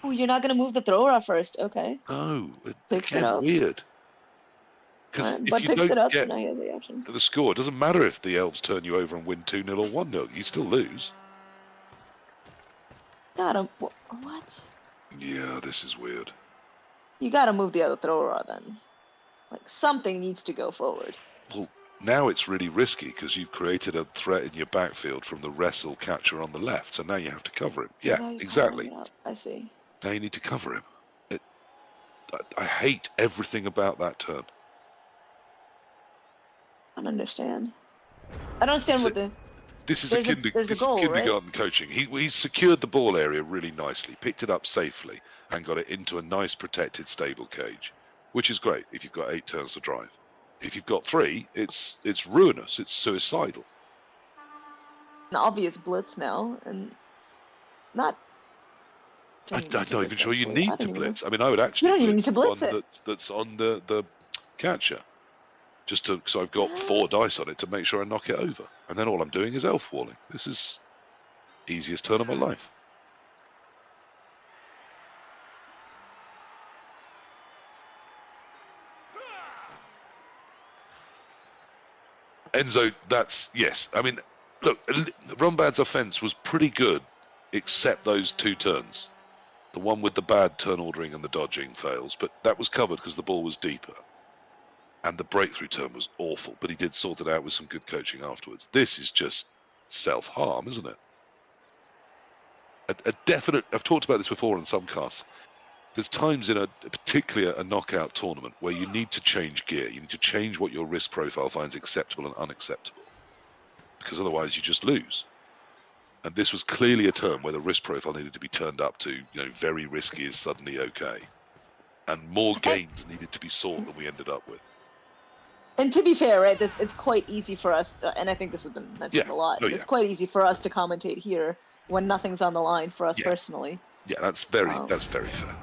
Oh, you're not gonna move the thrower up first. Okay. No, Picks it again, up. weird. Because Alright, if but you picks don't it up, so get now he has the option. the score, it doesn't matter if the elves turn you over and win 2-0 or 1-0. You still lose. Got him. What? Yeah, this is weird. You gotta move the other thrower then. Like, something needs to go forward. Well, now it's really risky because you've created a threat in your backfield from the wrestle catcher on the left, so now you have to cover him. So Yeah, exactly. I see. Now you need to cover him. I hate everything about that turn. I don't understand. I don't understand what the... This is there's a goal, kindergarten right? coaching. He's secured the ball area really nicely, picked it up safely, and got it into a nice protected stable cage, which is great if you've got 8 turns to drive. If you've got 3, it's ruinous. It's suicidal. An obvious blitz now, and not... I'm not even sure you need to blitz. I mean, I would You actually don't even need to blitz one it. that's on the catcher, just to, so I've got 4 dice on it to make sure I knock it over, and then all I'm doing is elf walling. This is easiest turn of my life. Enzo, that's, yes. I mean, look, Rombad's offense was pretty good, except those 2 turns. The one with the bad turn ordering and the dodging fails, but that was covered because the ball was deeper. And the breakthrough turn was awful, but he did sort it out with some good coaching afterwards. This is just self-harm, isn't it? A definite, I've talked about this before in some casts. There's times in particularly a knockout tournament where you need to change gear. You need to change what your risk profile finds acceptable and unacceptable, because otherwise you just lose. And this was clearly a turn where the risk profile needed to be turned up to, very risky is suddenly okay. And more gains needed to be sought than we ended up with. And to be fair, right, it's quite easy for us, and I think this has been mentioned a lot, it's quite easy for us to commentate here when nothing's on the line for us personally. Yeah, that's very fair.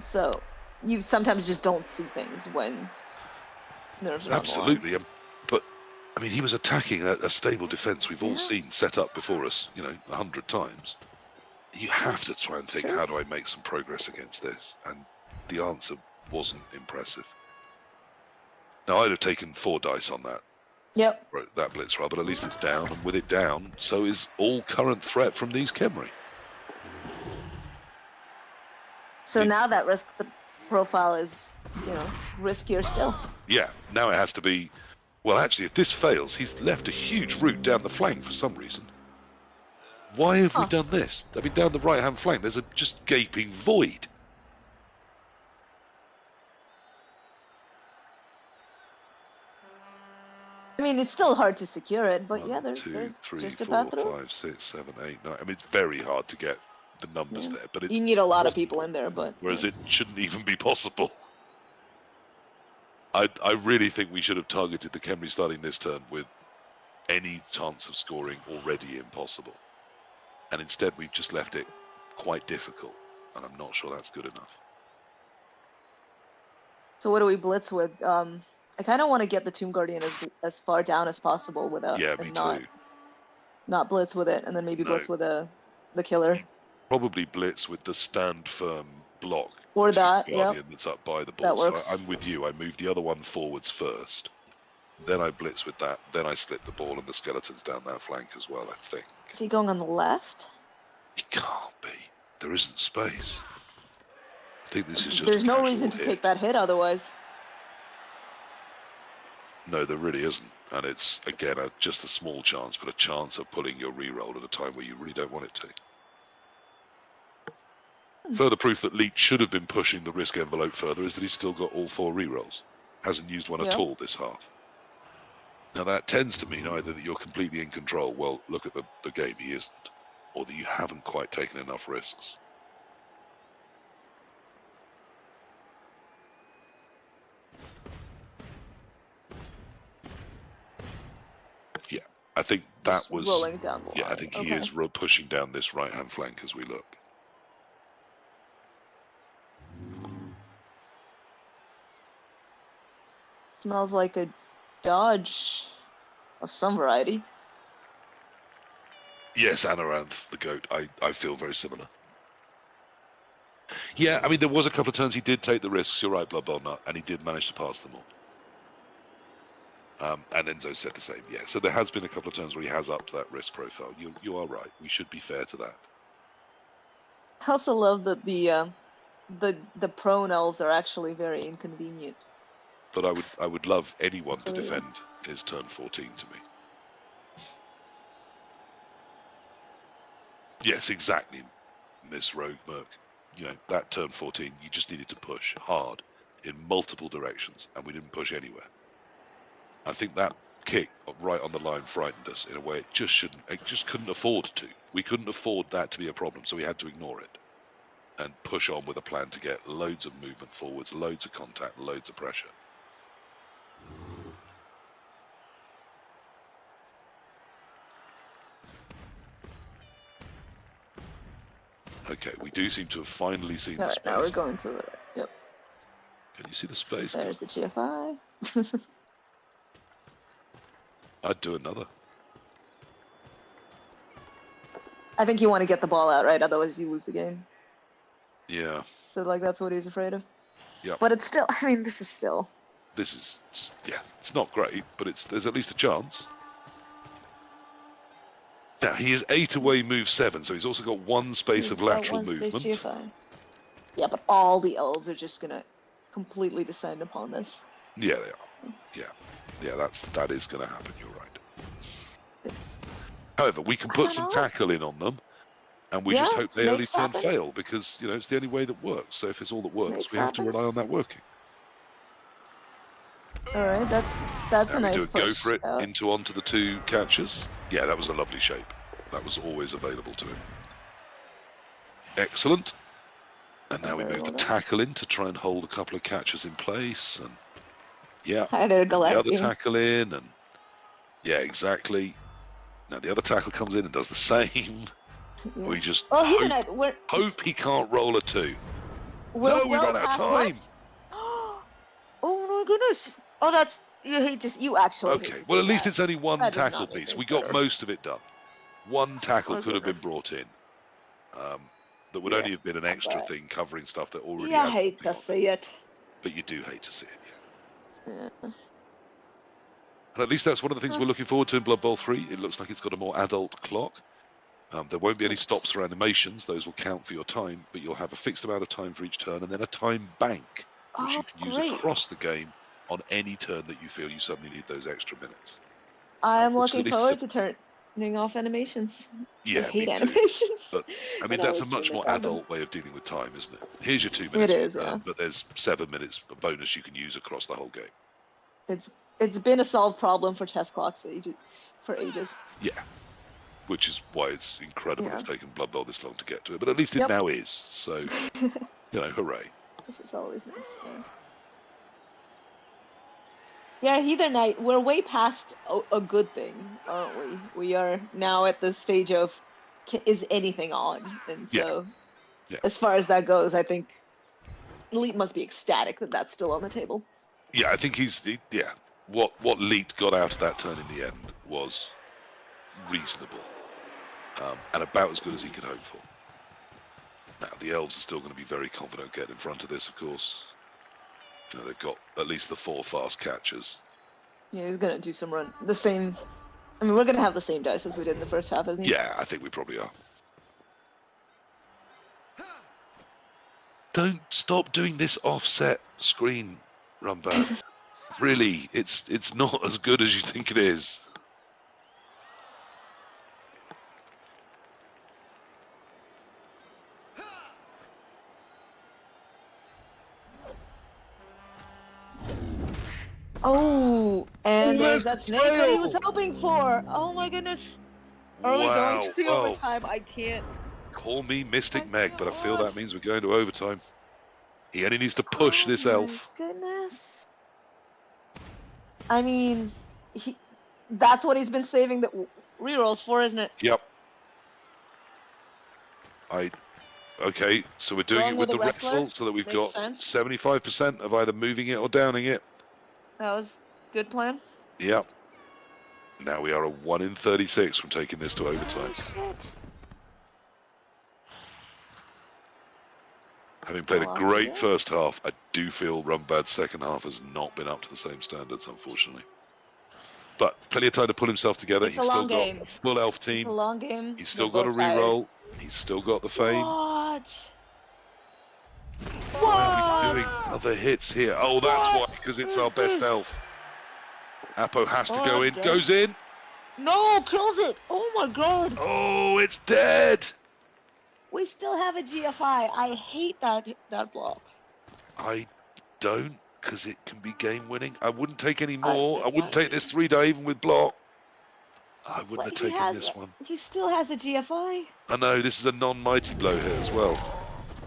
So you sometimes just don't see things when nerves are Absolutely, on the line. but I mean, he was attacking a stable defense we've all seen set up before us, 100 times. You have to try and think, how do I make some progress against this? And the answer wasn't impressive. Now, I'd have taken 4 dice on that. Yep. That blitz roll, but at least it's down, and with it down, so is all current threat from these Khemri. So now that risk profile is, riskier still. Yeah, now it has to be... Well, actually, if this fails, he's left a huge route down the flank for some reason. Why have we done this? I mean, down the right-hand flank, there's a just gaping void. I mean, it's still hard to secure it, but 1, there's 2, 3, just 4, 5, 6, 7, 8, 9. I mean, it's very hard to get the numbers there, but you need a lot of people in there, but whereas it shouldn't even be possible. I really think we should have targeted the Khemri starting this turn with any chance of scoring already impossible, and instead we've just left it quite difficult, and I'm not sure that's good enough. So what do we blitz with? I kind of want to get the Tomb Guardian as far down as possible without not blitz with it, and then maybe blitz with the killer. Probably blitz with the stand firm block or that Guardian that's up by the ball. That works. So I'm with you. I move the other one forwards first, then I blitz with that, then I slip the ball and the skeletons down that flank as well, I think. Is he going on the left? He can't be. There isn't space. I think this is just There's no reason to take that hit otherwise. No, there really isn't. And it's, again, just a small chance, but a chance of pulling your reroll at a time where you really don't want it to. Further proof that Leach should have been pushing the risk envelope further is that he's still got all 4 rerolls. Hasn't used one at all this half. Now that tends to mean either that you're completely in control, well, look at the game, he isn't, or that you haven't quite taken enough risks. Yeah, I think that was... rolling down the line. Yeah, I think he is pushing down this right-hand flank as we look. Smells like a dodge of some variety. Yes, Amaranth, the goat. I feel very similar. Yeah, I mean, there was a couple of turns he did take the risks. You're right, Blood Bowl Nut, and he did manage to pass them all. And Enzo said the same. Yeah, so there has been a couple of turns where he has upped that risk profile. You are right. We should be fair to that. I also love that the prone elves are actually very inconvenient. But I would love anyone to defend his turn 14 to me. Yes, exactly, Miss Rogue Merc. You know, that turn 14, you just needed to push hard in multiple directions, and we didn't push anywhere. I think that kick right on the line frightened us in a way it just couldn't afford to. We couldn't afford that to be a problem, so we had to ignore it and push on with a plan to get loads of movement forwards, loads of contact, loads of pressure. Okay, we do seem to have finally seen the space. Now we're going to the... Yep. Can you see the space? There's the GFI. I'd do another. I think you want to get the ball out, right? Otherwise you lose the game. Yeah. So, like, that's what he's afraid of. Yeah. But it's still... I mean, this is still... This is... Yeah, it's not great, but there's at least a chance. Now, he is 8 away, move 7, so he's also got one space of lateral movement. Yeah, but all the elves are just going to completely descend upon this. Yeah, they are. Yeah, that is going to happen, you're right. However, we can put some tackle in on them, and we just hope they only turn fail, because, you know, it's the only way that works. So if it's all that works, we have to rely on that working. All right, that's a nice push. Go for it onto the 2 catches. Yeah, that was a lovely shape. That was always available to him. Excellent. And now we move the tackle in to try and hold a couple of catches in place. And yeah, the other tackle in, and yeah, exactly. Now the other tackle comes in and does the same. Yeah. We just hope he can't roll a 2. No, we ran out of time. Oh my goodness. Oh, that's... You actually... Okay, well, at least it's only one tackle piece. We got most of it done. One tackle could have been brought in. That would only have been an extra thing covering stuff that already had. I hate to see it. But you do hate to see it, yeah. And at least that's one of the things we're looking forward to in Blood Bowl 3. It looks like it's got a more adult clock. There won't be any stops for animations. Those will count for your time, but you'll have a fixed amount of time for each turn, and then a time bank, which you can use across the game on any turn that you feel you suddenly need those extra minutes. I'm looking forward to turning off animations. Yeah, I hate animations. But I mean, that's a much more adult way of dealing with time, isn't it? Here's your 2 minutes. It is, yeah. But there's 7 minutes of bonus you can use across the whole game. It's been a solved problem for chess clocks for ages. Yeah, which is why it's incredible it's taken Blood Bowl this long to get to it. But at least it now is. So, you know, hooray. Which is always nice. Yeah, Heather Knight, we're way past a good thing, aren't we? We are now at the stage of, is anything on? And so, as far as that goes, I think Leet must be ecstatic that that's still on the table. Yeah, I think what Leet got out of that turn in the end was reasonable, and about as good as he could hope for. Now, the elves are still going to be very confident getting in front of this, of course. You know, they've got at least the 4 fast catchers. Yeah, he's going to do some run. The same... I mean, we're going to have the same dice as we did in the first half, isn't he? Yeah, I think we probably are. Don't stop doing this offset screen, Rumbat. Really, it's not as good as you think it is. Oh, and there's that snake that he was hoping for. Oh my goodness. Are we going to the overtime? I can't. Call me Mystic Meg, but I feel that means we're going to overtime. He only needs to push this elf. Goodness. I mean, that's what he's been saving the rerolls for, isn't it? Yep. Okay, so we're doing it with the wrestle so that we've got 75% of either moving it or downing it. That was a good plan. Yep. Now we are a 1 in 36 from taking this to overtime. Oh, shit. Having played a great first half, I do feel Rumbad's second half has not been up to the same standards, unfortunately. But plenty of time to pull himself together. He's still got a full elf team. It's a long game. He's still got a reroll. He's still got the fame. What? Why are we doing other hits here? Oh, that's why, because it's our best elf. Apo has to go in. Goes in. No, kills it. Oh my god. Oh, it's dead. We still have a GFI. I hate that block. I don't, because it can be game winning. I wouldn't take any more. I wouldn't take this 3-die even with block. I wouldn't have taken this one. He still has a GFI. I know, this is a non-mighty blow here as well.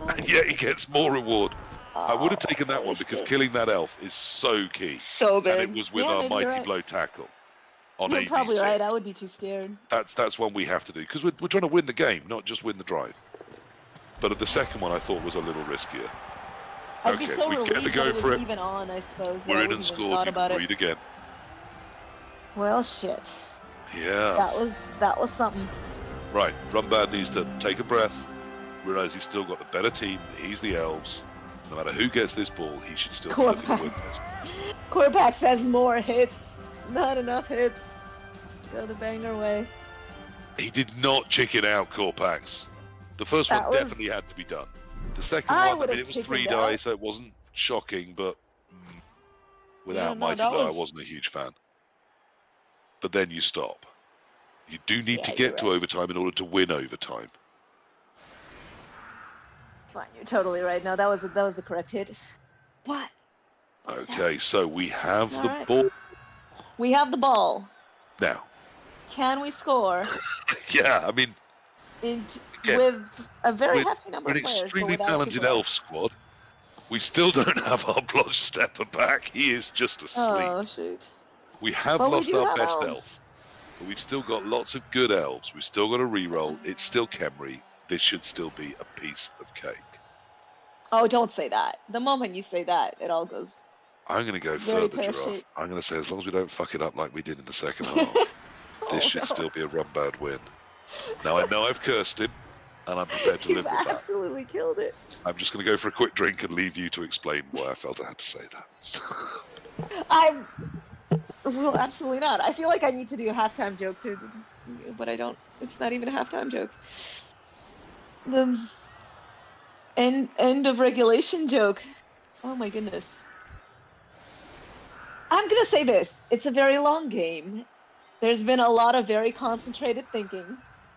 And yet he gets more reward. I would have taken that one because killing that elf is so key. So big. And it was with our mighty blow tackle on You're AV6. probably right. I would be too scared. That's one we have to do because we're trying to win the game, not just win the drive. But the second one I thought was a little riskier. I'd be so we get to go for it. Even on, I suppose. We're in and scored. You can breathe again. Well, shit. Yeah. That was something. Right, Rumbad needs to take a breath, realize he's still got the better team. He's the elves. No matter who gets this ball, he should still be looking to win this. Corpax has more hits. Not enough hits. Go the banger way. He did not chicken out, Corpax. The first one definitely had to be done. The second one, I mean, it was 3-die, so it wasn't shocking, but without Mighty Blow, I wasn't a huge fan. But then you stop. You do need to get to overtime in order to win overtime. Fine, you're totally right. No, that was the correct hit. What? Okay, so we have the ball. We have the ball. Now. Can we score? Yeah, I mean... with a very hefty number of players. We're an extremely talented elf squad. We still don't have our block stepper back. He is just asleep. Oh, shoot. We have lost our best elf. But we've still got lots of good elves. We've still got a reroll. It's still Khemri. This should still be a piece of cake. Oh, don't say that. The moment you say that, it all goes... I'm going to go further, Giraffe. I'm going to say as long as we don't fuck it up like we did in the second half, this should still be a Rumbad win. Now, I know I've cursed him, and I'm prepared to live with that. You've absolutely killed it. I'm just going to go for a quick drink and leave you to explain why I felt I had to say that. Well, absolutely not. I feel like I need to do a halftime joke, but I don't. It's not even a halftime joke. The end of regulation joke. Oh my goodness. I'm going to say this. It's a very long game. There's been a lot of very concentrated thinking,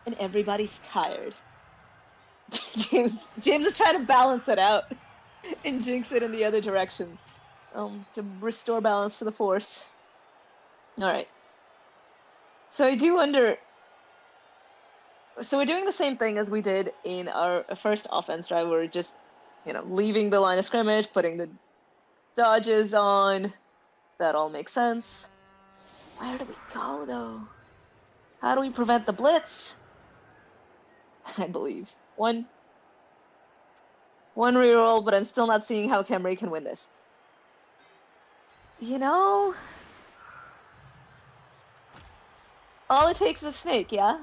and everybody's tired. James is trying to balance it out and jinx it in the other direction to restore balance to the force. All right. So I do wonder... So we're doing the same thing as we did in our first offense drive. We're just, leaving the line of scrimmage, putting the dodges on. That all makes sense. Where do we go, though? How do we prevent the blitz? I believe. One reroll, but I'm still not seeing how Khemri can win this. All it takes is a snake, yeah?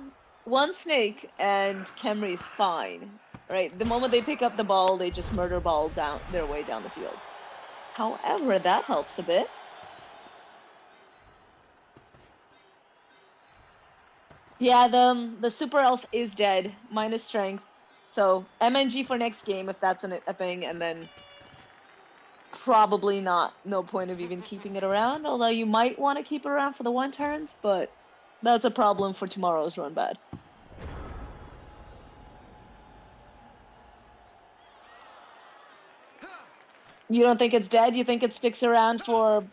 One snake, and Khemri's fine. Right? The moment they pick up the ball, they just murder ball down their way down the field. However, that helps a bit. Yeah, the super elf is dead, minus strength. So MNG for next game if that's a thing, and then probably no point of even keeping it around. Although you might want to keep it around for the 1-turns, but that's a problem for tomorrow's run bad. You don't think it's dead? You think it sticks around for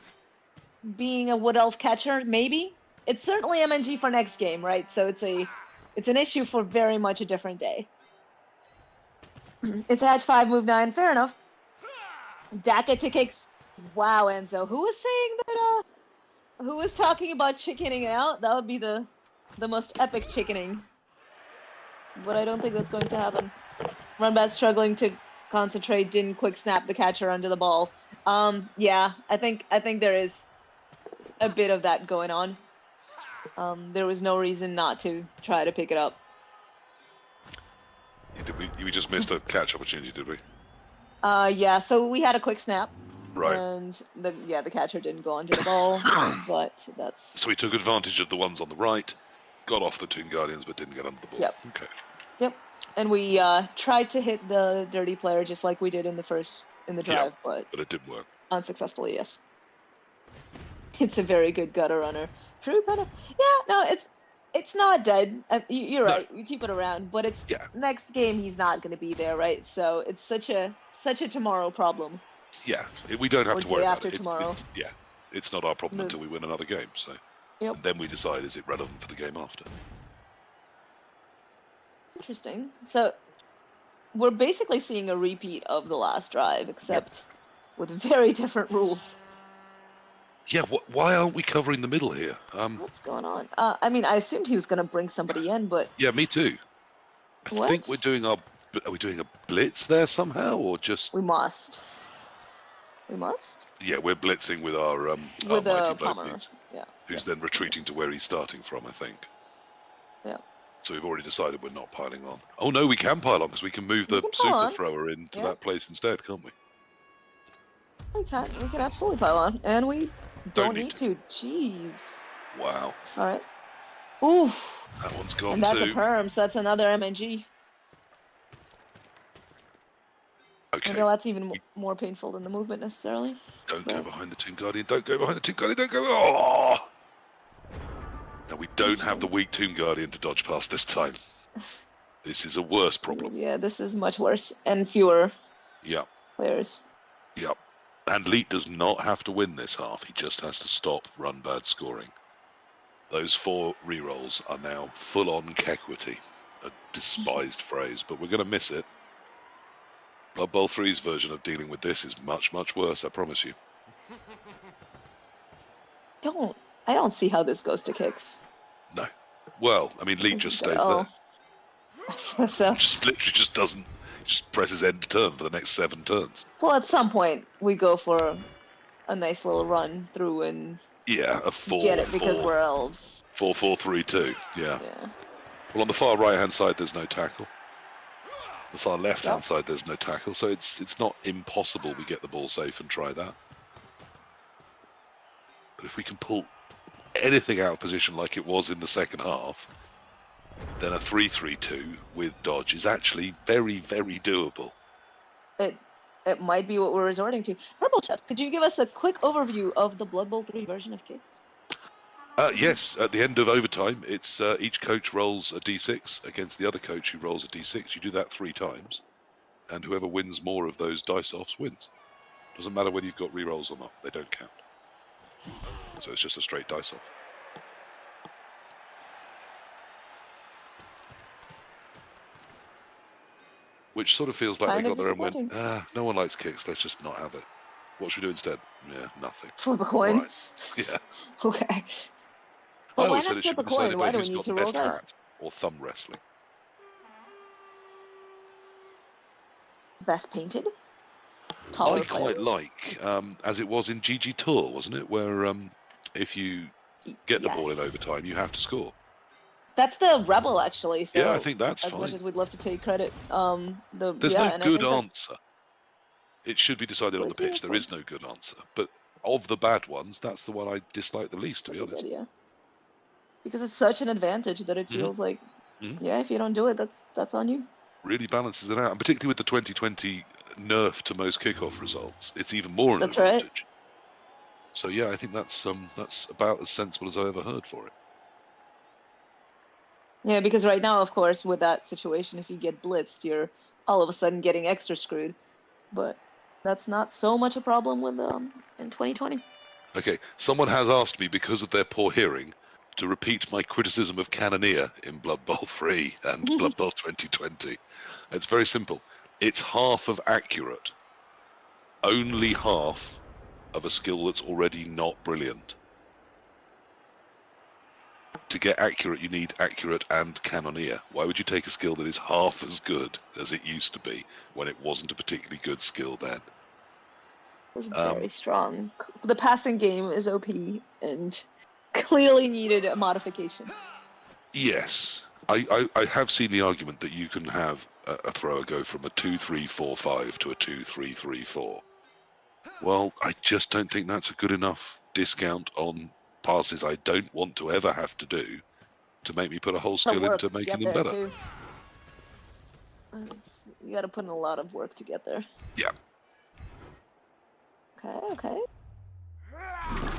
being a wood elf catcher? Maybe. It's certainly MNG for next game, right? So it's an issue for very much a different day. It's Hatch 5, move 9. Fair enough. Daka to kicks. Wow, Enzo. Who was saying that? Who was talking about chickening out? That would be the most epic chickening. But I don't think that's going to happen. Runbat struggling to concentrate. Didn't quick snap the catcher under the ball. Yeah, I think there is a bit of that going on. There was no reason not to try to pick it up. We just missed a catch opportunity, did we? Yeah, so we had a quick snap. Right. And the catcher didn't go onto the ball, but that's... So he took advantage of the ones on the right, got off the Toon Guardians, but didn't get under the ball. Yep. Okay. Yep. And we tried to hit the dirty player just like we did in the drive, but it didn't work. Unsuccessfully, yes. It's a very good gutter runner. True, kind of. Yeah, no, it's not dead. You're right. You keep it around, but it's next game he's not going to be there, right? So it's such a tomorrow problem. Yeah, we don't have to worry about it. Tomorrow. It's not our problem until we win another game. So, and then we decide, is it relevant for the game after? Interesting. So we're basically seeing a repeat of the last drive, except with very different rules. Yeah, why aren't we covering the middle here? What's going on? I mean, I assumed he was going to bring somebody in, but... Yeah, me too. I think we're doing Are we doing a blitz there somehow, or just... We must. We must? Yeah, we're blitzing with our with mighty Palmer. Who's then retreating to where he's starting from, I think. Yeah. So we've already decided we're not piling on. Oh no, we can pile on because we can move the super thrower into that place instead, can't we? We can. We can absolutely pile on, and we don't need to. Jeez. Wow. All right. Oof. That one's gone and that's too. a perm, so that's another MNG. Okay. I know that's even more painful than the movement necessarily. Don't go behind the Toon Guardian. Don't go behind the Toon Guardian. Don't go. Oh! Now we don't have the weak Toon Guardian to dodge past this time. This is a worse problem. Yeah, this is much worse and fewer. Players. Yep. And Leet does not have to win this half. He just has to stop run bad scoring. Those 4 rerolls are now full-on Kequity, a despised phrase, but we're going to miss it. Blood Bowl 3's version of dealing with this is much, much worse, I promise you. I don't see how this goes to kicks. No. Well, I mean, Leet just stays there. So. Just literally just doesn't, just presses end turn for the next 7 turns. Well, at some point, we go for a nice little run through and a 4 get it because we're elves. 4-4-3-2, yeah. Well, on the far right-hand side, there's no tackle. The far left-hand side, there's no tackle, so it's not impossible we get the ball safe and try that. But if we can pull anything out of position like it was in the second half, then a 3-3-2 with dodge is actually very, very doable. It might be what we're resorting to. Purple Chest, could you give us a quick overview of the Blood Bowl 3 version of kicks? Yes, at the end of overtime, it's each coach rolls a d6 against the other coach who rolls a d6. You do that 3 times, and whoever wins more of those dice-offs wins. Doesn't matter whether you've got rerolls or not, they don't count. So it's just a straight dice-off. Which sort of feels like they got there and went, no one likes kicks, let's just not have it. What should we do instead? Yeah, nothing. Flip a coin? Right. Yeah. Okay. Well, I always said it should be decided by who's got the best hat or thumb wrestling. Best painted? I quite like, as it was in GG Tour, wasn't it? Where if you get the ball in overtime, you have to score. That's the Rebel, actually. So yeah, I think that's as fine. much as we'd love to take credit. There's no good answer. It should be decided on the pitch. There is no good answer. But of the bad ones, that's the one I dislike the least, to be honest. Because it's such an advantage that it feels like, if you don't do it, that's on you. Really balances it out, and particularly with the 2020 nerf to most kickoff results, it's even more an advantage. Right. So yeah, I think that's about as sensible as I ever heard for it. Yeah, because right now, of course, with that situation, if you get blitzed, you're all of a sudden getting extra screwed. But that's not so much a problem with in 2020. Okay, someone has asked me, because of their poor hearing, to repeat my criticism of Cannoneer in Blood Bowl 3 and Blood Bowl 2020. It's very simple. It's half of accurate. Only half of a skill that's already not brilliant. To get accurate, you need accurate and Cannoneer. Why would you take a skill that is half as good as it used to be when it wasn't a particularly good skill then? It's very strong. The passing game is OP and clearly needed a modification. Yes. I have seen the argument that you can have a thrower go from a 2-3-4-5 to a 2-3-3-4. Well, I just don't think that's a good enough discount on passes I don't want to ever have to do to make me put a whole skill into making them better. Too. You got to put in a lot of work to get there. Yeah. Okay.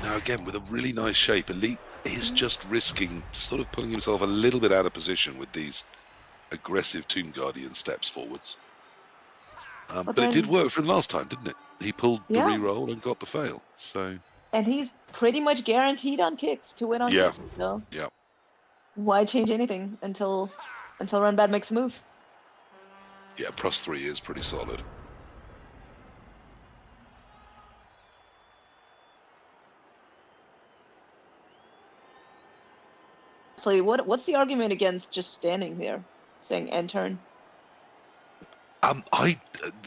Now again, with a really nice shape, Elite is just risking sort of pulling himself a little bit out of position with these aggressive Tomb Guardian steps forwards. But it did work for him last time, didn't it? He pulled the re-roll and got the fail. So. And he's pretty much guaranteed on kicks to win on kicks. So why change anything until Runbad makes a move? Yeah, +3 is pretty solid. So what's the argument against just standing there, saying end turn?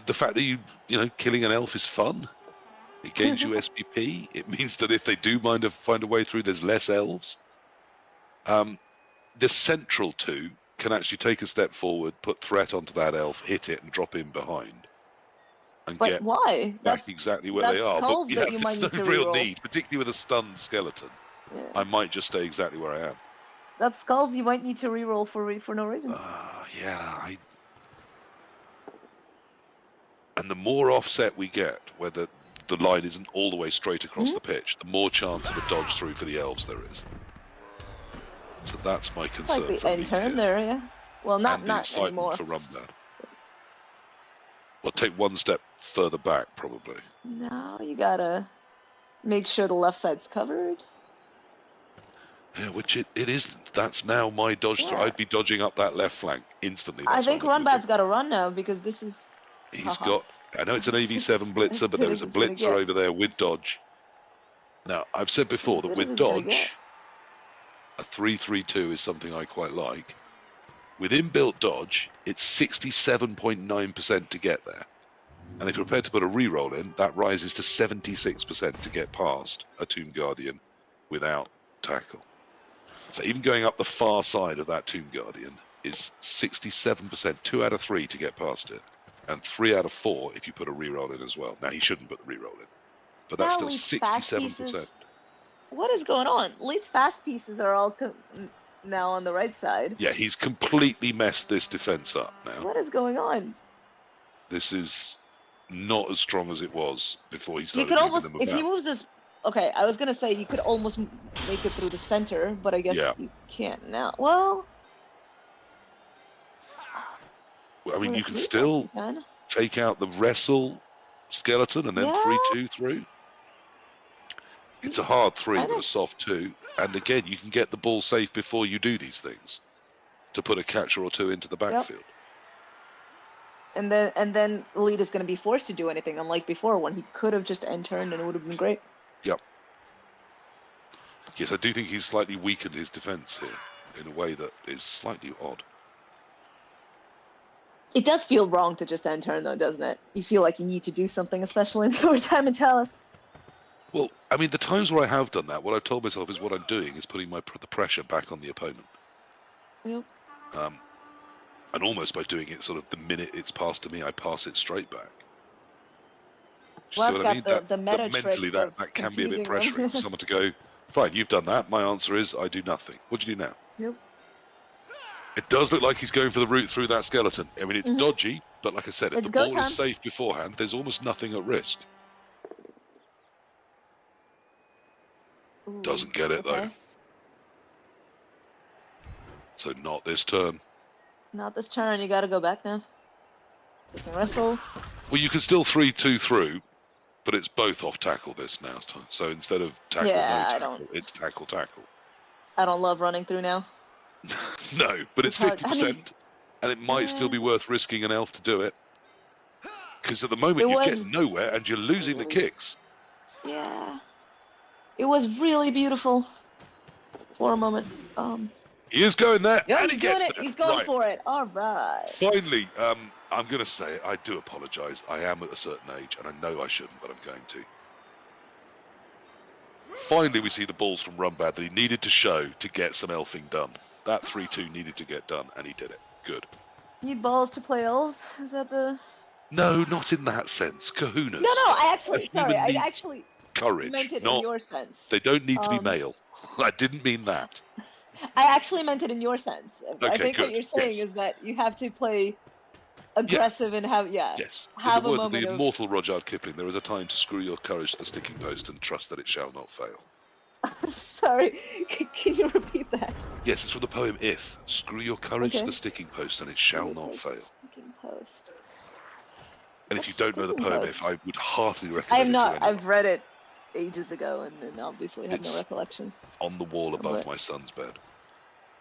The fact that you killing an elf is fun. It gains you SPP. It means that if they do find a way through, there's less elves. The central two can actually take a step forward, put threat onto that elf, hit it, and drop in behind. And get why? That's exactly where they are. But there's no real need, particularly with a stunned skeleton. Yeah. I might just stay exactly where I am. That's skulls you might need to reroll for no reason. And the more offset we get, where the line isn't all the way straight across the pitch, the more chance of a dodge through for the elves there is. So that's my concern. Like the end turn there, yeah. Well, not anymore. For Runbad. Well, take one step further back, probably. No, you gotta make sure the left side's covered. Yeah, which it isn't. That's now my dodge through. I'd be dodging up that left flank instantly. I think Runbad's got to run now because this is. He's got. I know it's an AV7 blitzer, but there is a blitzer over there with dodge. Now, I've said before that with dodge, a 3-3-2 is something I quite like. With inbuilt dodge, it's 67.9% to get there. And if you're prepared to put a reroll in, that rises to 76% to get past a Tomb Guardian without tackle. So even going up the far side of that Tomb Guardian is 67%, 2 out of 3 to get past it. And 3 out of 4 if you put a reroll in as well. Now, he shouldn't put the reroll in. But that's still 67%. What is going on? Leeds fast pieces are all now on the right side. Yeah, he's completely messed this defense up now. What is going on? This is not as strong as it was before he started. You could almost, if he moves this. Okay, I was gonna say you could almost make it through the center, but I guess you can't now. Well, I mean, you can still take out the wrestle skeleton and then 3-2 through. It's a hard 3 but a soft 2, and again, you can get the ball safe before you do these things to put a catcher or 2 into the backfield. And then Elite is going to be forced to do anything, unlike before when he could have just end turned and it would have been great. Yep. Yes, I do think he's slightly weakened his defense here in a way that is slightly odd. It does feel wrong to just end turn, though, doesn't it? You feel like you need to do something, especially in the overtime in Chalice. Well, I mean, the times where I have done that, what I've told myself is what I'm doing is putting the pressure back on the opponent. Yep. And almost by doing it sort of the minute it's passed to me, I pass it straight back. Well, so I've got the meta mentally, that can be a bit pressuring for someone to go, fine, you've done that. My answer is I do nothing. What do you do now? Yep. It does look like he's going for the route through that skeleton. I mean, it's dodgy, but like I said, if the ball is safe beforehand, there's almost nothing at risk. Ooh, doesn't get it, though. So not this turn. Not this turn. You got to go back now. You can wrestle. Well, you can still 3-2 through, but it's both off tackle this now. So instead of tackle, no tackle, it's tackle. I don't love running through now. No, but it's 50%, and it might still be worth risking an elf to do it. Because at the moment you're getting nowhere and you're losing the kicks. Yeah. It was really beautiful for a moment. He is going there, and he gets it. there. He's going for it. All right. Finally, I'm going to say it. I do apologise. I am at a certain age, and I know I shouldn't, but I'm going to. Finally, we see the balls from Rumbad that he needed to show to get some elfing done. That 3-2 needed to get done, and he did it. Good. Need balls to play elves? Is that the... No, not in that sense. Kahunas. No, I actually... Sorry, I needs actually courage. meant it not, in your sense. They don't need to be male. I didn't mean that. I actually meant it in your sense. Okay, I think good. what you're saying is that you have to play aggressive and have... Yes. Have in the words a of the moment immortal Rudyard Kipling, there is a time to screw your courage to the sticking post and trust that it shall not fail. Sorry, can you repeat that? Yes, it's from the poem If. Screw your courage to the sticking post and it shall not fail. Sticking post. And if you don't know the poem If, I would heartily I recommend have not. it to anyone. I've read it ages ago and then obviously have no recollection. On the wall above my son's bed.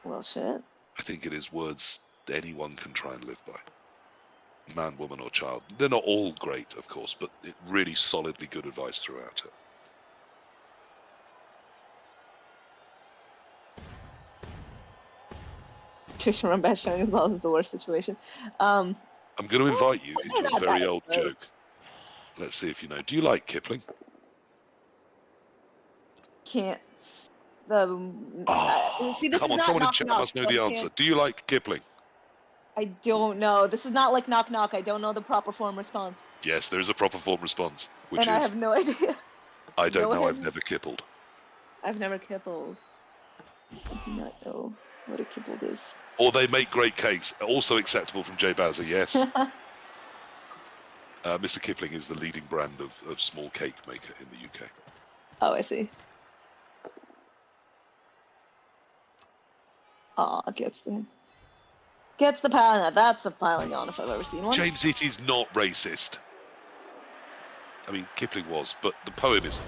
Well, shit. I think it is words anyone can try and live by. Man, woman or child. They're not all great, of course, but really solidly good advice throughout it. Tuition run by showing as well is the worst situation. I'm going to invite you into a very old joke. Let's see if you know. Do you like Kipling? Can't. See, come on, someone in chat must know the answer. Do you like Kipling? I don't know. This is not like knock knock. I don't know the proper form response. Yes, there is a proper form response, which and I have no idea. I don't know. I've never kippled. I've never kippled. I do not know what a kippled is. Or they make great cakes, also acceptable from J. Bowser, yes. Mr. Kipling is the leading brand of small cake maker in the UK. Oh, I see. Aw, gets the pile. Now that's a piling on if I've ever seen one. James, it is not racist. I mean, Kipling was, but the poem isn't.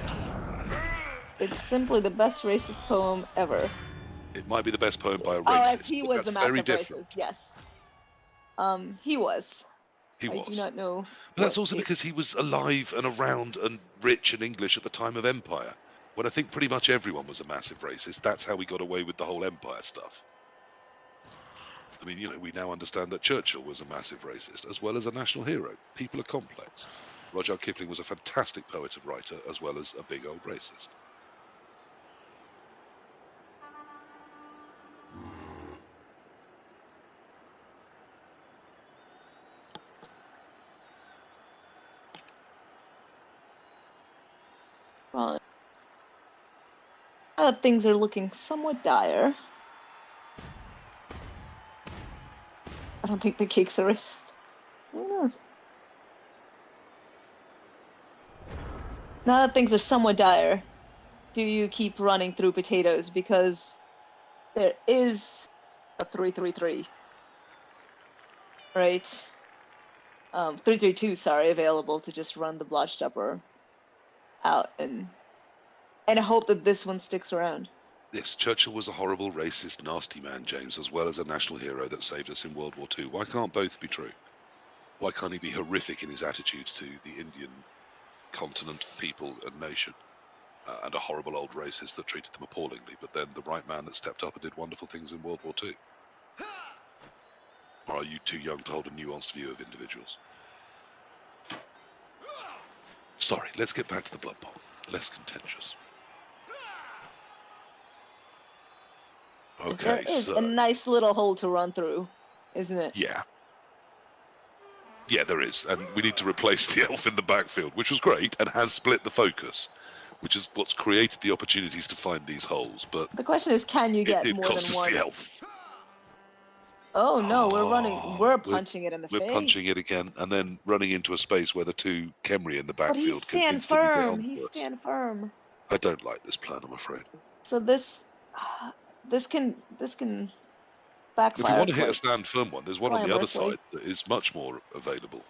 It's simply the best racist poem ever. It might be the best poem by a racist. Oh, he was the massive racist, yes. He was. He was. I do not know. But that's also because he was alive and around and rich and English at the time of Empire, when I think pretty much everyone was a massive racist. That's how we got away with the whole Empire stuff. I mean, you know, we now understand that Churchill was a massive racist, as well as a national hero. People are complex. Rudyard Kipling was a fantastic poet and writer, as well as a big old racist. Well, now that things are looking somewhat dire, I don't think the cake's a racist. Who knows? Now that things are somewhat dire, do you keep running through potatoes? Because there is a 3-3-3, right? 3-3-2, sorry, available to just run the Blodgestopper out and hope that this one sticks around. Yes, Churchill was a horrible, racist, nasty man, James, as well as a national hero that saved us in World War II. Why can't both be true? Why can't he be horrific in his attitudes to the Indian continent, people, and nation, and a horrible old racist that treated them appallingly, but then the right man that stepped up and did wonderful things in World War II? Or are you too young to hold a nuanced view of individuals? Sorry, let's get back to the Blood Bowl. Less contentious. Okay, there is a nice little hole to run through, isn't it? Yeah. Yeah, there is. And we need to replace the elf in the backfield, which was great and has split the focus, which is what's created the opportunities to find these holes. But the question is, can you get more than one? It costs us the elf. Oh no, we're punching it in the face. We're punching it again and then running into a space where the two Khemri in the backfield can instantly get onto us. He's stand firm. I don't like this plan, I'm afraid. So this can backfire. If you want to hit a stand firm one, there's one on the other side that is much more available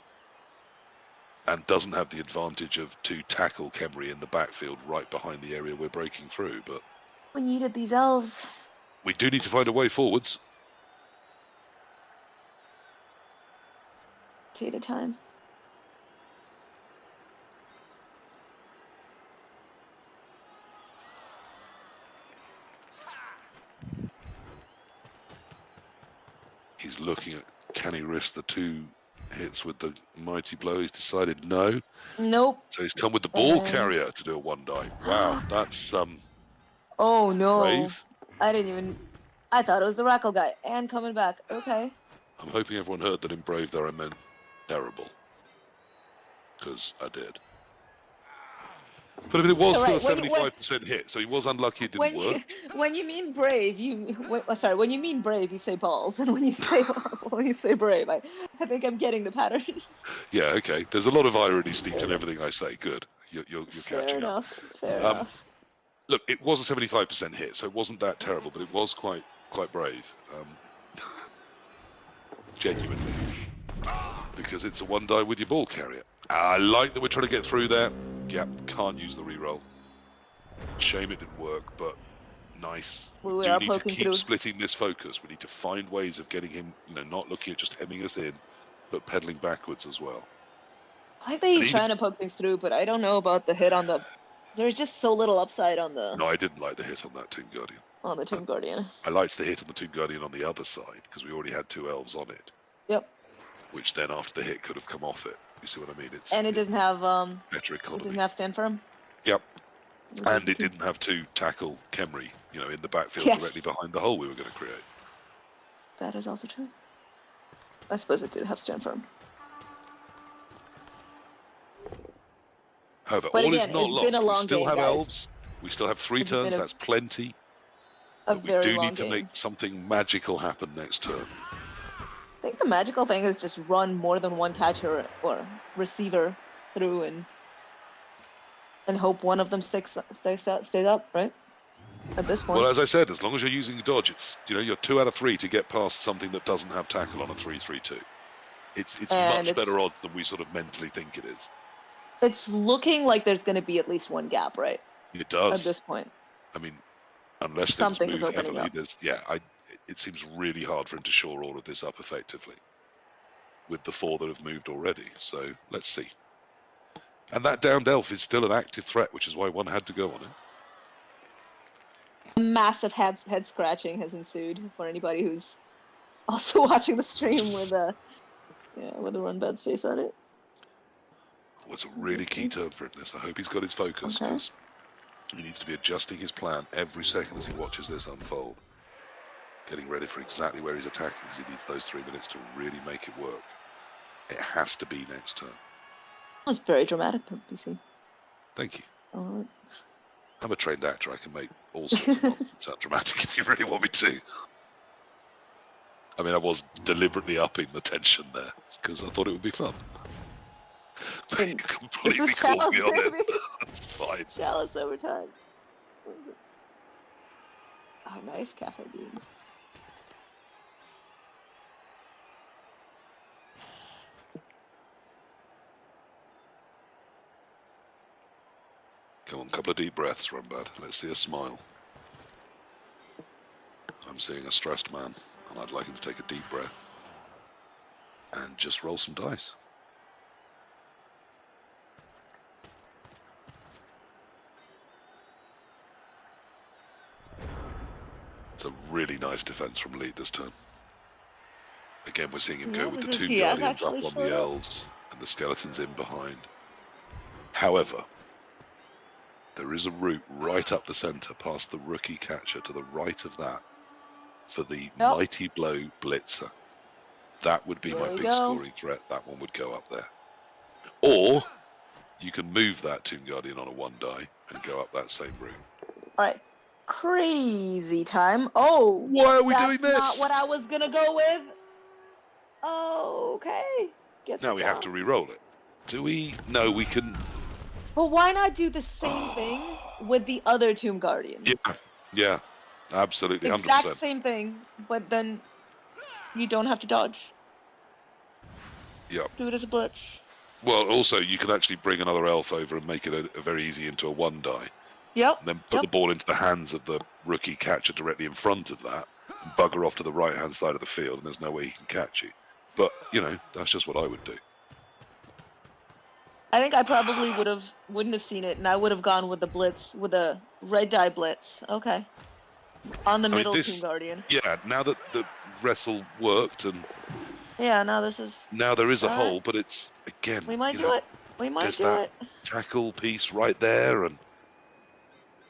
and doesn't have the advantage of two tackle Khemri in the backfield right behind the area we're breaking through. But we needed these elves. We do need to find a way forwards. At a time. He's looking at, can he risk the two hits with the mighty blow. He's decided no. Nope. So he's come with the ball carrier to do a 1 die. Wow, that's Oh no. brave. I didn't even. I thought it was the Rackle guy. And coming back. Okay. I'm hoping everyone heard that in brave there I meant terrible. Because I did. But I mean, it was still a 75% hit, so he was unlucky it didn't work. When you mean brave, when you mean brave, you say balls, and when you say brave, I think I'm getting the pattern. Yeah, okay. There's a lot of irony steeped in everything I say. Good, you're catching up. Fair enough. Look, it was a 75% hit, so it wasn't that terrible, but it was quite brave. Genuinely, because it's a 1 die with your ball carrier. I like that we're trying to get through there. Yep, can't use the reroll. Shame it didn't work, but nice. We do need to keep splitting this focus. We need to find ways of getting him, not looking at just hemming us in, but pedaling backwards as well. I think he's trying to poke things through, but I don't know about the hit on the... There's just so little upside on the... No, I didn't like the hit on that Tomb Guardian. On the Tomb Guardian. I liked the hit on the Tomb Guardian on the other side, because we already had 2 elves on it. Yep. Which then after the hit could have come off it. You see what I mean? It doesn't have better economy. It doesn't have stand firm. Yep. And it didn't have to tackle Khemri, in the backfield directly behind the hole we were going to create. That is also true. I suppose it did have stand firm. However, all is not lost. We still have elves. We still have 3 turns. That's plenty. But we do need to make something magical happen next turn. I think the magical thing is just run more than one catcher or receiver through and hope one of them stays up, right? At this point. Well, as I said, as long as you're using dodge, it's you're 2 out of 3 to get past something that doesn't have tackle on a 3-3-2. It's much better odds than we sort of mentally think it is. It's looking like there's going to be at least one gap, right? It does. At this point. I mean, unless something things is move opening heavily, up. It seems really hard for him to shore all of this up effectively with the 4 that have moved already. So let's see. And that downed elf is still an active threat, which is why one had to go on it. A massive head scratching has ensued for anybody who's also watching the stream with a run bed's face on it. Well, it's a really key turn for him, this. I hope he's got his focus, because he needs to be adjusting his plan every second as he watches this unfold. Getting ready for exactly where he's attacking, because he needs those 3 minutes to really make it work. It has to be next turn. That was very dramatic, BC. Thank you. Right. I'm a trained actor. I can make all sorts of nonsense sound dramatic if you really want me to. I mean, I was deliberately upping the tension there, because I thought it would be fun. But you completely caught me on it. That's fine. Chalice over time. Oh, nice cafe beans. Come on, a couple of deep breaths, Rumbad. Let's see a smile. I'm seeing a stressed man, and I'd like him to take a deep breath. And just roll some dice. It's a really nice defense from Lead this turn. Again, we're seeing him go with the 2 Guardians up on the elves, and the skeletons in behind. However, there is a route right up the centre past the rookie catcher to the right of that for the Mighty Blow Blitzer. That would be my big scoring threat. That one would go up there. Or you can move that Tomb Guardian on a 1 die and go up that same route. All right. Crazy time. Oh, why are we doing this? That's not what I was going to go with. Oh, okay. Now we have to re-roll it. Do we? No, we can... But why not do the same thing with the other Tomb Guardian? Yeah, absolutely, 100%. Exact same thing, but then you don't have to dodge. Yeah. Do it as a blitz. Well, also, you can actually bring another elf over and make it a very easy into a 1 die. Yep. And then put the ball into the hands of the rookie catcher directly in front of that, and bugger off to the right-hand side of the field, and there's no way he can catch you. But, that's just what I would do. I think I probably wouldn't have seen it, and I would have gone with the blitz, with a red die blitz. Okay. On the middle Tomb Guardian. Yeah, now that the wrestle worked and Yeah, no, this is... Now there is a hole, but it's, again... We might do it. We might do it. Tackle piece right there, and...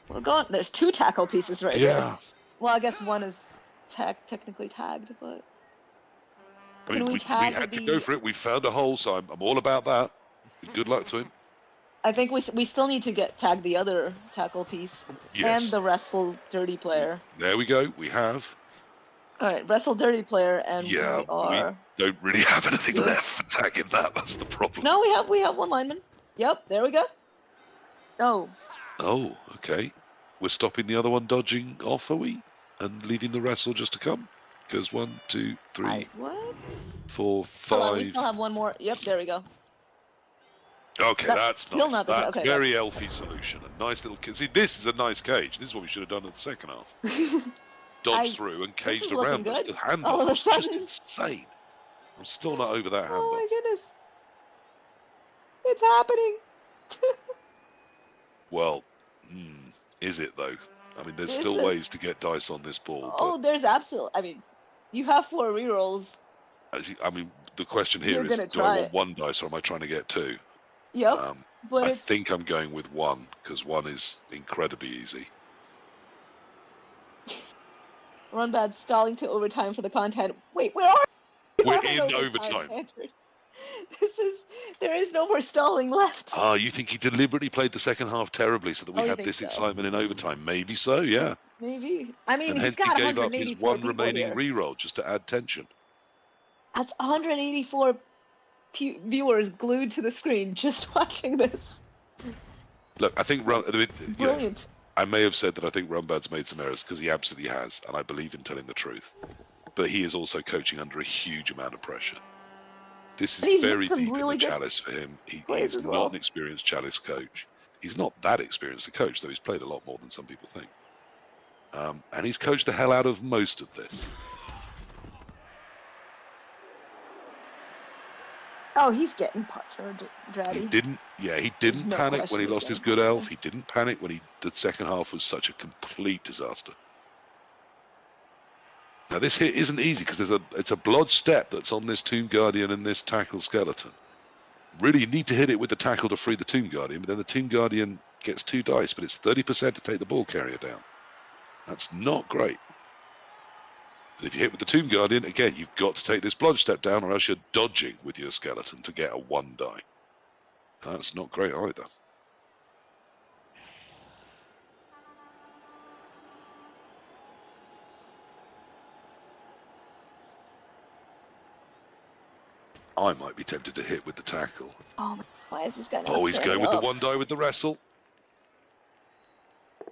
We're going... There's 2 tackle pieces right there. Well, I guess one is technically tagged, but... I mean, we had to go for it. We found a hole, so I'm all about that. Good luck to him. I think we still need to tag the other tackle piece and the wrestle dirty player. There we go. We have. All right, wrestle dirty player, and we don't really have anything left for tagging that. That's the problem. No, we have one lineman. Yep, there we go. Oh. Oh, okay. We're stopping the other one dodging off, are we? And leaving the wrestle just to come? Because 1, 2, 3, 4, 5. Hold on, we still have one more. Yep, there we go. Okay, that's nice. That's a very elfy solution. A nice little... See, this is a nice cage. This is what we should have done in the second half. Dodged through and caged around us. The handoff was just insane. I'm still not over that handoff. Oh my goodness. It's happening. Well, is it though? I mean, there's still ways to get dice on this ball. Oh, there's absolutely... I mean, you have 4 rerolls. Actually, I mean, the question here is, do I want 1 dice or am I trying to get 2? Yep. But I think I'm going with 1, because 1 is incredibly easy. Run bad stalling to overtime for the content. Wait, where are we? We're in overtime. There is no more stalling left. Ah, you think he deliberately played the second half terribly so that we had this excitement in overtime? Maybe so, yeah. Maybe. I mean, and he's hence got he gave up his 1 remaining here. reroll just to add tension. That's 184 viewers glued to the screen just watching this. Look, I think... Brilliant. I may have said that I think Rumbad's made some errors, because he absolutely has, and I believe in telling the truth. But he is also coaching under a huge amount of pressure. This is very deep in the Chalice for him. He's not an experienced Chalice coach. He's not that experienced a coach, though he's played a lot more than some people think. And he's coached the hell out of most of this. Oh, he's getting dratty. He didn't panic when he lost his good elf. He didn't panic when the second half was such a complete disaster. Now this hit isn't easy because it's a blodge step that's on this Tomb Guardian and this tackle skeleton. Really, you need to hit it with the tackle to free the Tomb Guardian, but then the Tomb Guardian gets 2 dice, but it's 30% to take the ball carrier down. That's not great. But if you hit with the Tomb Guardian, again, you've got to take this blodge step down, or else you're dodging with your skeleton to get a 1 die. That's not great either. I might be tempted to hit with the tackle. Oh, why is this guy not he's going with the 1 die with the wrestle.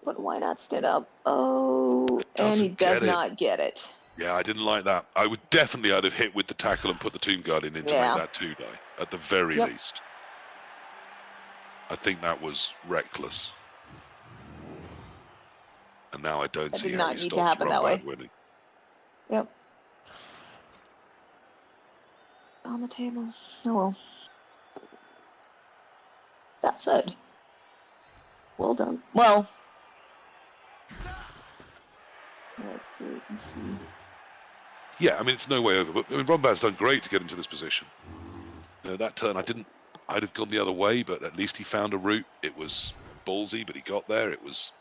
But why not stand up? Oh, and he does not get it. Yeah, I didn't like that. I'd have hit with the tackle and put the Tomb Guardian in to make that 2 die, at the very least. I think that was reckless. And now I don't see how he stops Rumbad winning. Yep. On the table. Oh well. That's it. Well done. Well. Let's see. Yeah, I mean, it's no way over. But I mean, Rumbad's done great to get into this position. That turn, I'd have gone the other way, but at least he found a route. It was ballsy, but he got there. It was,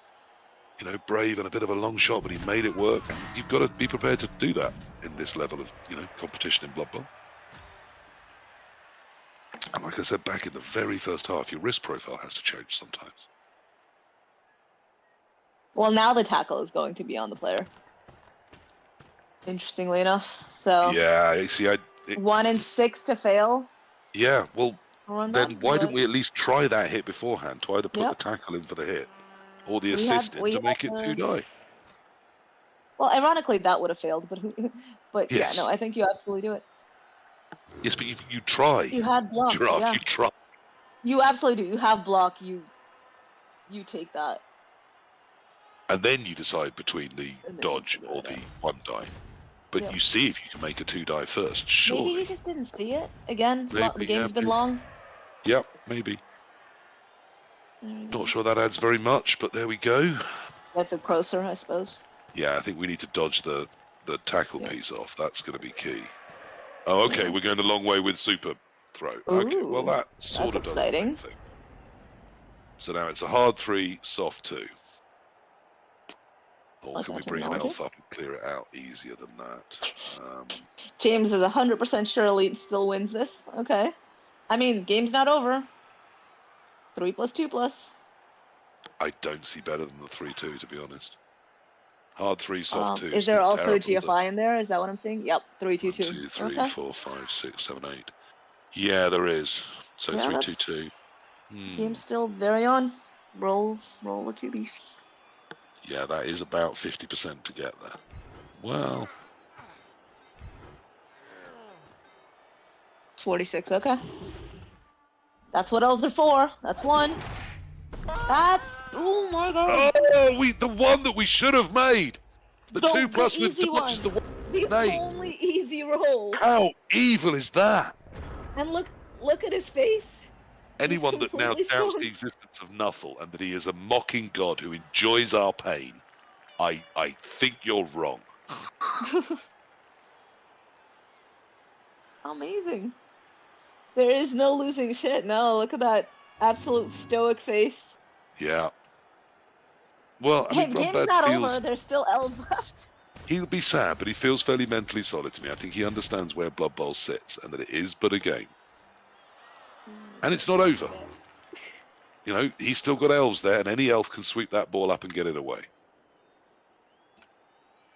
brave and a bit of a long shot, but he made it work. And you've got to be prepared to do that in this level of, competition in Blood Bowl. And like I said back in the very first half, your risk profile has to change sometimes. Well, now the tackle is going to be on the player. Interestingly enough, so... Yeah, you see, 1 in 6 to fail. Yeah, well, then why didn't we at least try that hit beforehand to either put the tackle in for the hit or the assist in to make it 2 die? Well, ironically, that would have failed, but yes. Yeah, no, I think you absolutely do it. Yes, but you try. You had block. You try. You absolutely do. You have block. You take that. And then you decide between the dodge or the 1 die. But you see if you can make a 2 die first, surely. Maybe you just didn't see it. Again, maybe, the game's been long. Yep, maybe. Not sure that adds very much, but there we go. That's a closer, I suppose. Yeah, I think we need to dodge the tackle piece off. That's going to be key. Oh, okay, we're going the long way with super throw. Ooh, okay, well that sort of does the same thing. So now it's a hard 3, soft 2. Or can we bring an elf up and clear it out easier than that? James is 100% sure Elite still wins this. Okay. I mean, game's not over. 3 + 2 +. I don't see better than the 3-2, to be honest. Hard 3, soft 2. Is there also a GFI in there? Is that what I'm seeing? Yep, 3-2-2. 1, 2, 3, 4, 5, 6, 7, 8. Yeah, there is. So 3-2-2. Game's still very on. Roll the QBs. Yeah, that is about 50% to get there. Well, 46. Okay. That's what elves are for. That's one. That's oh my god. Oh, the one that we should have made. The 2+ with dodge is the one. The only easy roll. How evil is that? And look at his face. Anyone that now doubts the existence of Nuffle and that he is a mocking god who enjoys our pain, I think you're wrong. Amazing. There is no losing shit. No, look at that absolute stoic face. Yeah. Well, I mean, game's not over. There's still elves left. He'll be sad, but he feels fairly mentally solid to me. I think he understands where Blood Bowl sits and that it is but a game. And it's not over. You know, he's still got elves there, and any elf can sweep that ball up and get it away.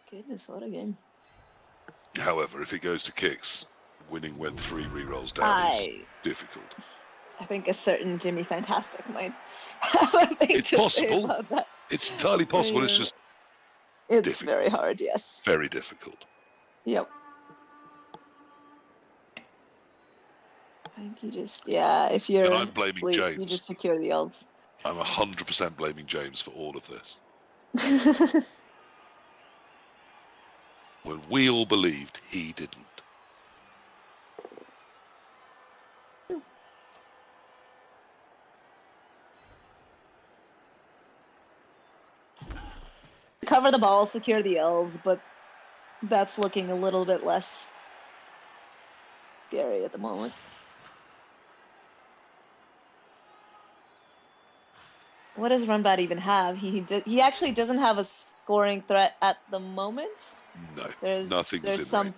Goodness, what a game. However, if it goes to kicks, winning when 3 rerolls down is difficult. I think a certain Jimmy Fantastic might have a thing it's to possible. say about that. It's entirely possible. It's just difficult. Very hard, yes. Very difficult. Yep. I think you just, if you're... And I'm blaming James. You just secure the elves. I'm 100% blaming James for all of this. When we all believed he didn't. Cover the ball, secure the elves, but that's looking a little bit less scary at the moment. What does Runbat even have? He actually doesn't have a scoring threat at the moment. No, nothing's in range.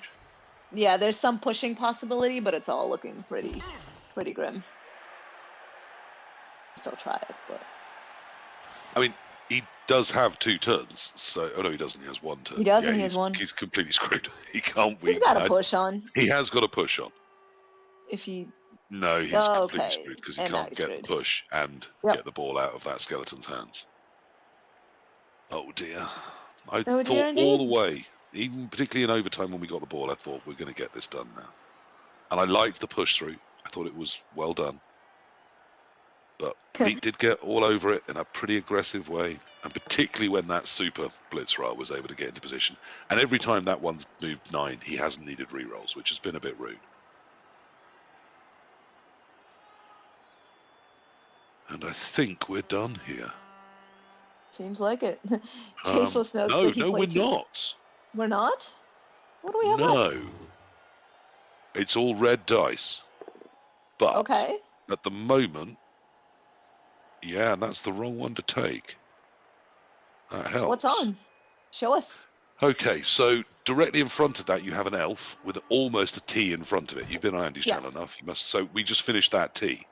Yeah, there's some pushing possibility, but it's all looking pretty grim. Still try it, but I mean, he does have 2 turns, so no, he doesn't. He has 1 turn. He does, and he has 1. He's completely screwed. He can't win. He's got a push on. He has got a push on. If he. No, he's completely screwed because he can't get the push and get the ball out of that skeleton's hands. Oh dear! I thought all the way, even particularly in overtime when we got the ball, I thought we're going to get this done now, and I liked the push through. I thought it was well done. But he did get all over it in a pretty aggressive way, and particularly when that super Blitzra was able to get into position. And every time that one's moved 9, he hasn't needed rerolls, which has been a bit rude. And I think we're done here. Seems like it. Tasteless notes. No, we're not. We're not? What do we have left? It's all red dice. But at the moment, yeah, that's the wrong one to take. That helps. What's on? Show us. Okay, so directly in front of that, you have an elf with almost a T in front of it. You've been on Andy's channel enough. You must. So we just finished that T.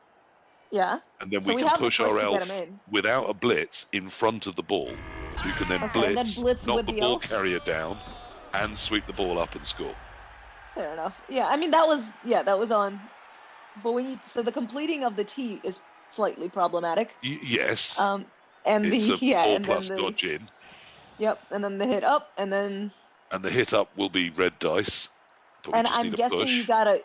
Yeah. And then we can push our elf without a blitz in front of the ball. So you can then blitz, knock the ball carrier down, and sweep the ball up and score. Fair enough. Yeah, I mean that was on. But so the completing of the T is slightly problematic. Yes. And it's the a 4+ dodge in. Yep, and then the hit up, and then. And the hit up will be red dice. And I'm guessing you gotta.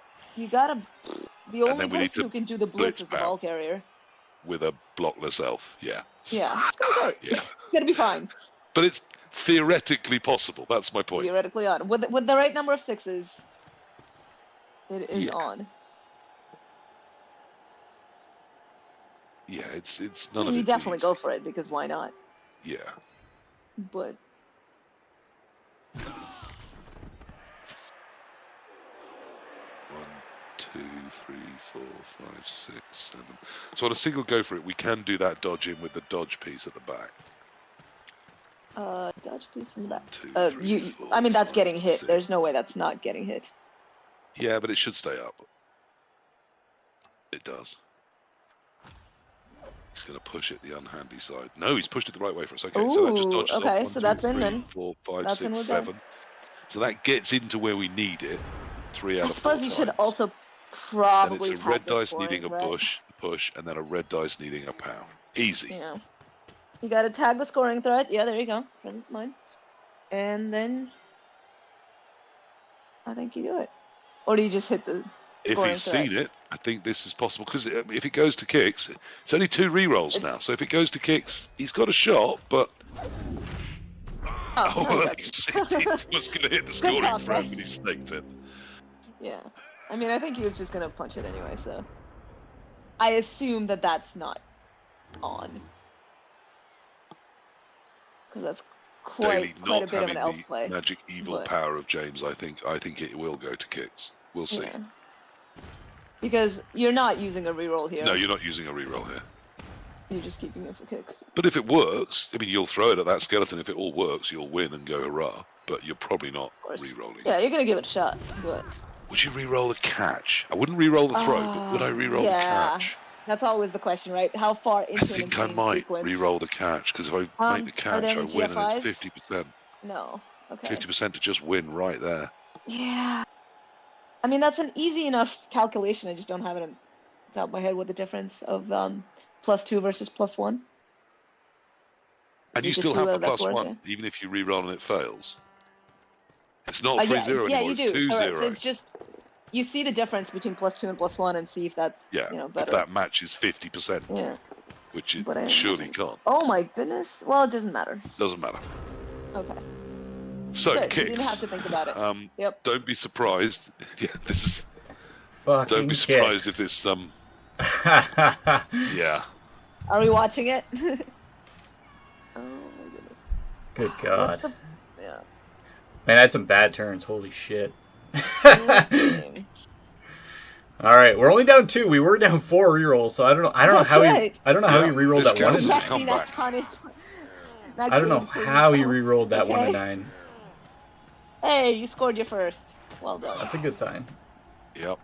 The only person who can do the blitz is the ball carrier. With a blockless elf, yeah. Yeah. It's gonna be fine. But it's theoretically possible. That's my point. Theoretically on. With the right number of 6s, it is on. Yeah, it's none of it. You definitely go for it because why not? Yeah. But. 3, 4, 5, 6, 7. So on a single go for it, we can do that dodge in with the dodge piece at the back. Dodge piece in the back. 2, 3, 4, I mean, that's 5, getting hit. 6. There's no way that's not getting hit. Yeah, but it should stay up. It does. He's going to push it the unhandy side. No, he's pushed it the right way for us. Okay, Ooh, so that just dodges off. okay, 1, so 2, that's 3, in then. 4, 5, That's 6, in, 7. So that gets into where we need it. 3 out I of 4 suppose you should times. also Then probably it's a red tag the dice scoring needing a threat. push, and then a red dice needing a pow. Easy. Yeah. You gotta tag the scoring threat. Yeah, there you go. Presence mine. And then I think you do it. Or do you just hit the If he's seen it, I think this is possible. Because if it goes to kicks, it's only 2 rerolls now. So if it goes to kicks, he's got a shot, but... Oh, no, he was going to hit the scoring threat when he snaked it. Yeah. I mean, I think he was just going to punch it anyway, so... I assume that that's not on. Because that's quite a bit of an elf play. Magic evil power of James, I think it will go to kicks. We'll see. Yeah. Because you're not using a reroll here. No, you're not using a reroll here. You're just keeping it for kicks. But if it works, I mean, you'll throw it at that skeleton. If it all works, you'll win and go hurrah. But you're probably not re-rolling. Yeah, you're going to give it a shot. But... Would you re-roll the catch? I wouldn't re-roll the throw, but would I re-roll the catch? That's always the question, right? How far into I think I might re-roll the catch, because if I make the catch, I win, and it's 50%. No. Okay. 50% to just win right there. Yeah. I mean, that's an easy enough calculation. I just don't have it on the top of my head what the difference of +2 versus +1. And you still have the +1, even if you re-roll and it fails. It's not 3-0 anymore, yeah, you do. It's 2-0. So it's just, you see the difference between +2 and +1 and see if that's, better. If that matches 50%. Yeah. Which it surely can't. Oh my goodness. Well, it doesn't matter. Doesn't matter. Okay. So, good. kicks. You didn't have to think about it. Yep. Don't be surprised. Yeah, this is... Fucking don't be surprised kicks. if this, yeah. Are we watching it? Oh my goodness. Good God. Yeah. Man, I had some bad turns. Holy shit. All right, we're only down 2. We were down 4 rerolls, so I don't know how he rerolled that 1 and 9. I don't know how he rerolled that 1 and 9. Hey, you scored your first. Well done. That's a good sign. Yep.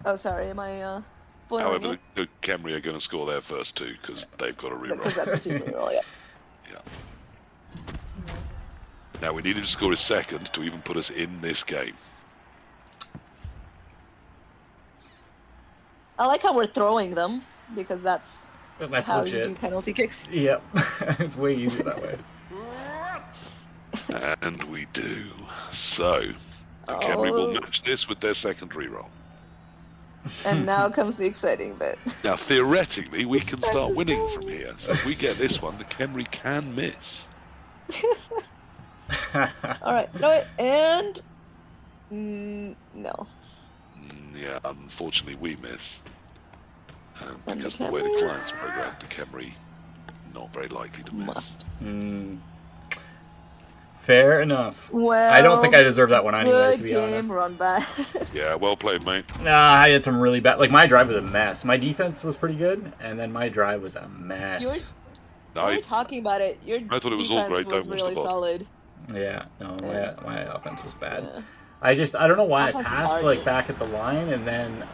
Oh, sorry. Am I spoiling However, it? the Khemri are going to score their first 2 because they've got a reroll. Because that's a 2 reroll, yeah. Yeah. Now we need him to score his second to even put us in this game. I like how we're throwing them because that's how legit. you do penalty kicks. Yep, it's way easier that way. And we do. So, the Khemri will match this with their second reroll. And now comes the exciting bit. Now, theoretically, we can start winning from here. So if we get this one, the Khemri can miss. All right, no, and no. Yeah, unfortunately, we miss. Because of the way the client's programmed, the Khemri not very likely to miss. Must. Fair enough. Well, I don't think I deserve that one anyway, to be good game honest. run back. Yeah, well played, mate. Nah, I had some really bad... Like, my drive was a mess. My defense was pretty good, and then my drive was a mess. You were talking about it. Your I thought it was all great. was really solid. Yeah, no, my offense was bad. Yeah. I don't know why Offense I is passed, hard, like, yeah. back at the line, and then...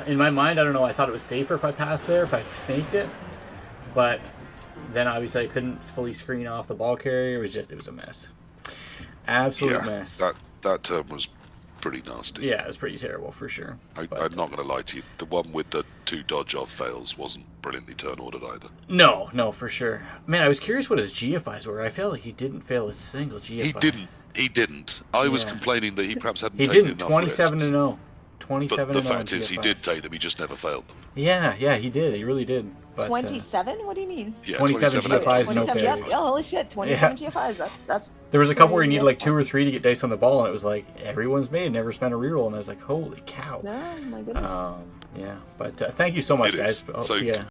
In my mind, I don't know, I thought it was safer if I passed there, if I snaked it. But then, obviously, I couldn't fully screen off the ball carrier. It was a mess. Absolute mess. That term was pretty nasty. Yeah, it was pretty terrible, for sure. I'm not going to lie to you. The one with the 2 dodge-off fails wasn't brilliantly turn-ordered either. No, for sure. Man, I was curious what his GFIs were. I felt like he didn't fail a single GFI. He didn't. I was complaining that he perhaps hadn't he taken didn't. enough 27 risks. to 0. 27 But the to 0 fact is, he did take them. He just never failed them. Yeah, he did. He really did. But, 27? What do you mean? Yeah, 27 GFIs, no 27, failures. yeah, holy shit, 27 GFIs. That's. There was a couple where you needed like 2 or 3 to get dice on the ball, and it was like everyone's made, never spent a reroll, and I was like, holy cow. Oh my goodness. Yeah, but thank you so much, guys. So yeah.